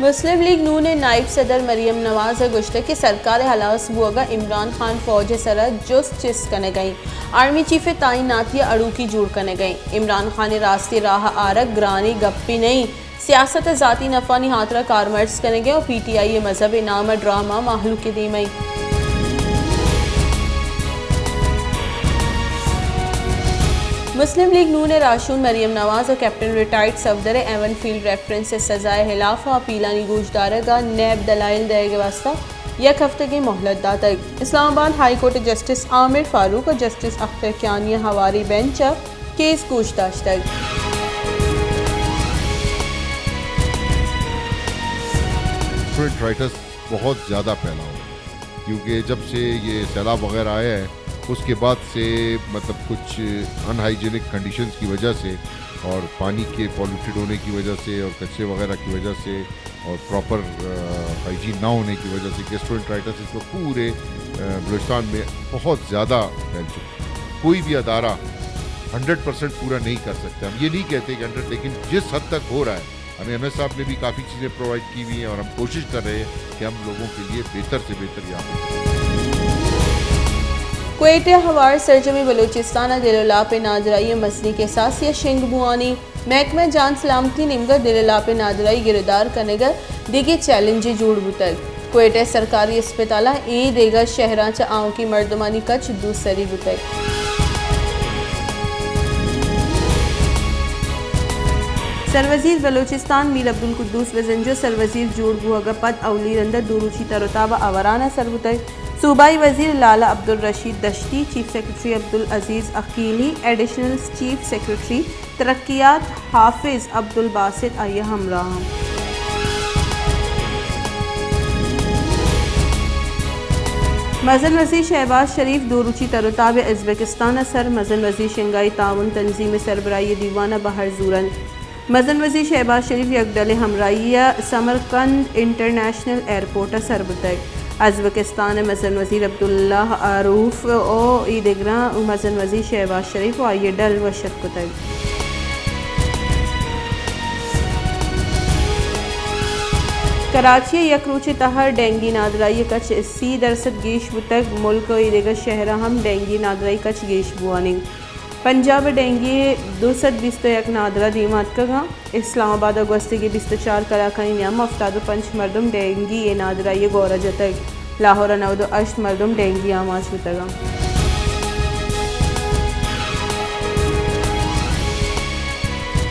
मुस्लिम league नून ने नायब सदर मरियम नवाज गुश्त की सरकार हलास बुआगा इमरान खान फौज सरहद जुस्त चिस कने गई आर्मी चीफ तैनातिया अड़ूकी जुड़ कने गई इमरान खान रास्ते राह आरक ग्रानी गप्पी नहीं सियासत ज़ाती नफ़ानी हाथरा कारमर्स कने गए और PTI मजहब नाम ड्रामा माहलू के दी मई। मुस्लिम लीग नून ने राशून मरियम नवाज और captain retired Safdar Avenfield reference से सजाए हिलाफ अपीलानी गूशदारगा नैब दलाइल देगे वास्ता एक हफ्ते की मोहलत दा तक Islamabad high court justice Aamir Farooq और जस्टिस अख्तर कियानी हवारी बेंच केस पूछताछ तक। राइटर्स बहुत ज़्यादा फैला हुआ क्योंकि जब से ये सैलाब वगैरह आया है उसके बाद से मतलब कुछ अनहाइजीनिक कंडीशंस की वजह से और पानी के पॉल्यूटेड होने की वजह से और कचरे वगैरह की वजह से और प्रॉपर हाइजीन ना होने की वजह से गैस्ट्रोएंटेराइटिस इसमें पूरे बलूचिस्तान में बहुत ज़्यादा फैल चुका है। कोई भी अदारा 100% पूरा नहीं कर सकते। हम ये नहीं कहते कि 100, लेकिन जिस हद तक हो रहा है हमें MS साहब ने भी काफ़ी चीज़ें प्रोवाइड की हुई हैं और हम कोशिश कर रहे हैं कि हम लोगों के लिए बेहतर से बेहतर यहाँ पर। कुवैत हवार सरजमी बलूचिस्तान दिललाप नादराई मसनी के साथ या शिंग बुआनी महकमा जान सलामती निमगर दिललाप नादराई गिरदार कनेगर दिगे चैलेंज जुड़ बुतल कुवैत सरकारी अस्पताल ए देगर शहरां आव की मर्दमानी कच दूसरी बुतल। सरवजीर बलूचिस्तान मीर अब्दुल कुद्दूस वजंजो सरवजीर जोड़ बुआगा पद अवली रंदर दुरुची तरोताबा अवराना सरबुतई सूबाई वजीर लाला अब्दुल रशीद दश्ती चीफ सेक्रेटरी अब्दुल अजीज़ अकीली एडिशनल चीफ सेक्रेटरी तरक्यात हाफिज अब्दुल बासित आया हमराह। मज़न वज़ीर शहबाज शरीफ दोरुची तरोताब उज़्बेकिस्तान सर मज़न वज़ीर शंघाई ताउन तंजीम सरबराही दीवाना बहर जूरन मज़न वज़ीर शहबाज शरीफ यकदल हमराइया समरकंद इंटरनेशनल एयरपोर्ट सरबतक उज़्बेकिस्तान मज़न वज़ीर अब्दुल्लाह आरूफ ओ ईदगरा मज़न वज़ीर शहबाज शरीफ व आइए डल व शतक। कराची यकरूची तहर डेंगी नादराई कच 80% गेश बुतक मुल्क ईदगर शहरा हम डेंगी नादराई कच गेश बुआनी पंजाब डेंगी 221 नादरा दीमात का इस्लामाबाद अगस्त के 24 कलाकानी न्याम अफ्ताद पंच मरदम डेंगी ए नादरा ये गौरा जतक लाहौर नवद अष्ट मरदम डेंगी आमाज बुतगा।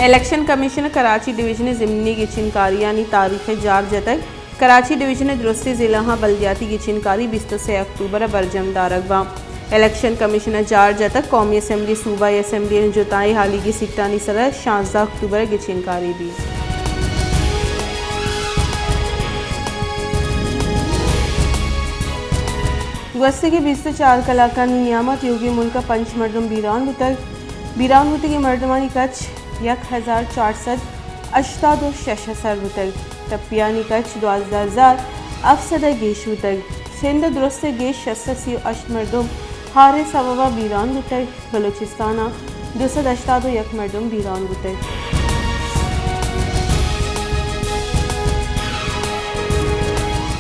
इलेक्शन कमीशन कराची डिवीजन ज़िमनी की चिनकारी यानी तारीख जार जतक कराची डिवीजन दुरुस्ती ज़िला बल्दियाती की चिनकारी 23 अक्टूबर बरजम दारगबा इलेक्शन कमिश्नर जार जतक कौमी असम्बली सूबाई असम्बली ने जुताई हाली की सिक्टानी सर 16 अक्टूबर की चिनकारी भी। गस्ते के 24 कलाकानी नियामत योगी मुल्क पंच मरदम बीरान बुत की मरदमानी कच 1486 बुतक टपियानी कच 12,000 अफसद गेश बुतक सिंध दुरुस्त गेश 680 मरदम हारे सवाबा बीरान बुतक बलूचिस्ताना 281 मरदम बीरान बुतक।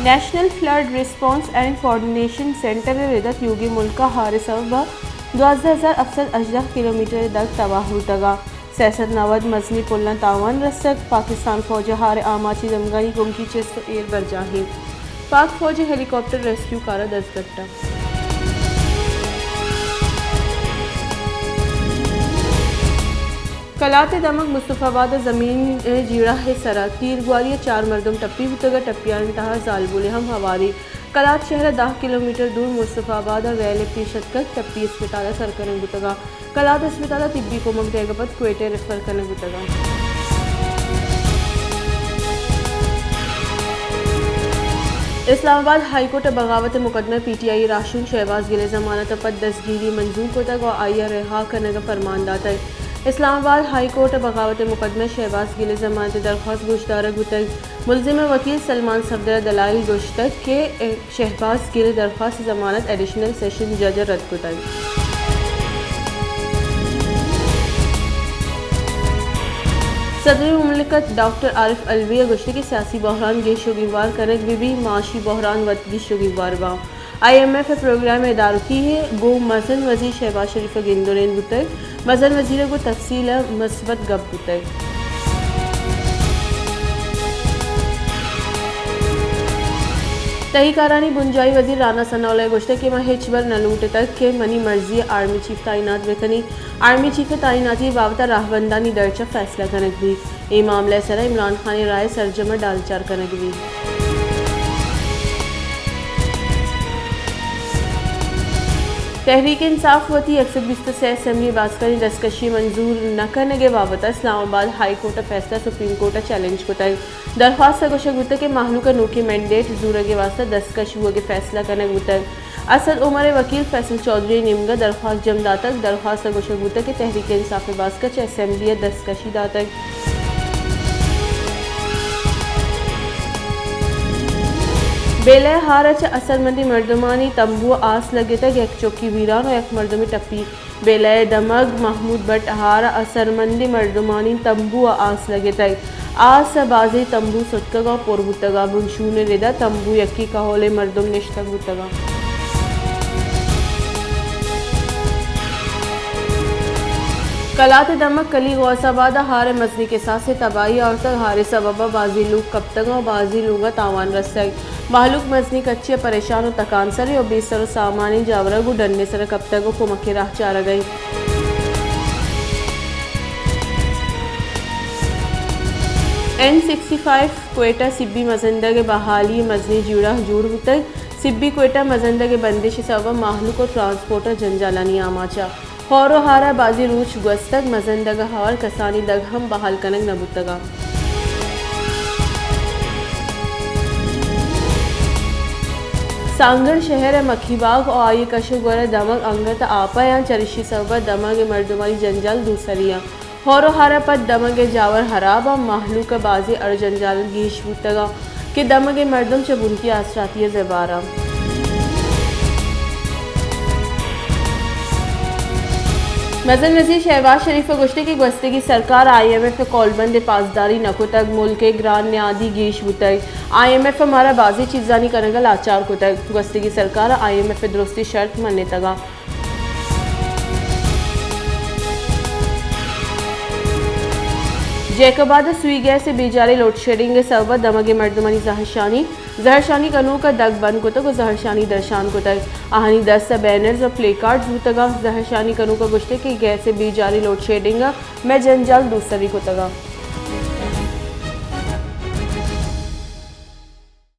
National flood response and coordination centre रिदत योगी मुल्क हारे सवाबा 12,000 अफसद 18 किलोमीटर दक तबाह हुतगा सियासत नवद मजनी पुलना तावान रसक पाकिस्तान फौज हार आमाची जमगानी गुमकी चेस्त एयर बरजाही पाक फौज हेलीकॉप्टर रेस्क्यू कारा दस्तगट्टा। कलाते दमक मुस्तफ़ाबाद ज़मीन जीड़ा है सरा तीर ग्वालिया 4 मरदम टप्पी बुतगा टप्पिया इंतहा जालबुल हम हवारी कलात शहर 10 किलोमीटर दूर मुस्तफ़ाबाद वैल शतक टप्पी अस्पताल सरकन बुतगा कलात अस्पताल तिब्बी कोमक देगपत कुवैत रेफर करने बुतगा। इस्लामाबाद हाईकोर्ट बगावत मुकदमे PTI राशून शहबाज गिले जमानत पद दस्तगीरी मंजूर को तक और आया रिहा करने का फरमान दाता इस्लामाबाद हाईकोर्ट बगावत मुकदमे शहबाज गिले जमानत दरख्वास्त गुश्तार गुतक मुलजिम वकील सलमान सफदर दलाइल गुश्तक के शहबाज गिले दरख्वास्त जमानत एडिशनल सेशन जज रद्द गुतक। सदर मुमलिकत डॉक्टर आरिफ अलवी गुश्ती की सियासी बहरान गे शुगिवार कनक बीबी माशी बहरान वतगी शुगिवार बा IMF प्रोग्राम इदारों की है गो मजन वजीर शहबाज शरीफ गेंदोरेन बुतक मजन वजीर को तफसील मस्बत गब बुतक तहीकारानी बुंजाई वजीर राना सनाउल्लाह गोश्त के माह हिचबर नलूट तक के मनी मर्जी आर्मी चीफ तैनात बेखनी आर्मी चीफ तैनाती बाबत राहबंदानी दर्जा फैसला कनक भी ये मामले सर इमरान खान राय सरजमा डालचार कनक भी तहरीक इंसाफ वती 120 से असम्बली बासकरी दस्तकशी मंजूर न करने के बाबत इस्लामाबाद हाई कोर्ट फैसला सुप्रीम कोर्ट चैलेंज को तय दरख्वास्त गोशा गुत के माहलू का नोकी मैंडेट जूर के वास्ते दस्तकश हुआ के फैसला करने गुतक असद उमर वकील फैसल चौधरी निमगा दरख्वास्त जमदातक दरख्वास्त गोशा गुत के तहरीक इंसाफ बासकच असम्बली दस्तकशी दातक बेले हारच असरमंदी मर्दमानी तंबू आस लगे तक एक चौकी वीरान और एक मर्दमी टप्पी बेले दमग महमूद बट हार असरमंदी मर्दमानी तंबू आस लगे तक आस बाजी तंबू सुटकगा पोरबुतगा बुनशून रेदा तंबू यक्की कहोले मर्दम निश्तक बुतगा कलात दमक कली गौसाबाद हार मजनी के साथ से तबाही और तक हारे सबबा बाजी लोग कब तक और बाजी लोग तावान रसक माहलूक मजनी कच्चे परेशान और तकान सरे और बेसर सामानी जावरा को डरने सर कब तक को मक्के राह चारा गई N65 क्वेटा सिब्बी मजंदा के बहाली मजनी जुड़ा जूड़ तक सिब्बी क्वेटा मजंदा के बंदिश सबब माहलूक और ट्रांसपोर्टर जंजालानी आमाचा हौरो हारा बाजी रूच गस्तक मजंदगा हार कसानी दग हम बहाल कनक नबुतगा सांगड़ शहर मक्खीबाग और आये कशे गोरा दमक अंगत आपा या चरिशी सबा दमग मर्दमारी जंजाल दूसरिया हौरो हारा पर दमग जावर हराब और माहलू का बाजी अर जंजाल गीश बुतगा कि दमग मर्दम चबुन की आसराती जबारा मजन वजीर शहबाज शरीफ गुश्ती की गस्ते की सरकार IMF कॉलबंद पासदारी नको तक मुल्क के ग्रान न्यादी गेश बुतक IMF हमारा बाजी चीजानी करंगल आचार को तक गस्ते की सरकार IMF दुरुस्ती शर्त मन्ने तगा जैकबाद सुई गैस से बेजारे लोड शेडिंग के सबब दमगे मर्दमानी जहरशानी कनू का दग बंद को तक जहरशानी दर्शान को तक आहानी 10 बैनर्स और प्ले कार्ड जूतगा जहरशानी कनू का गुश्ते की गैस से बेजारी लोड शेडिंग में जंजाल दूसरी को तगा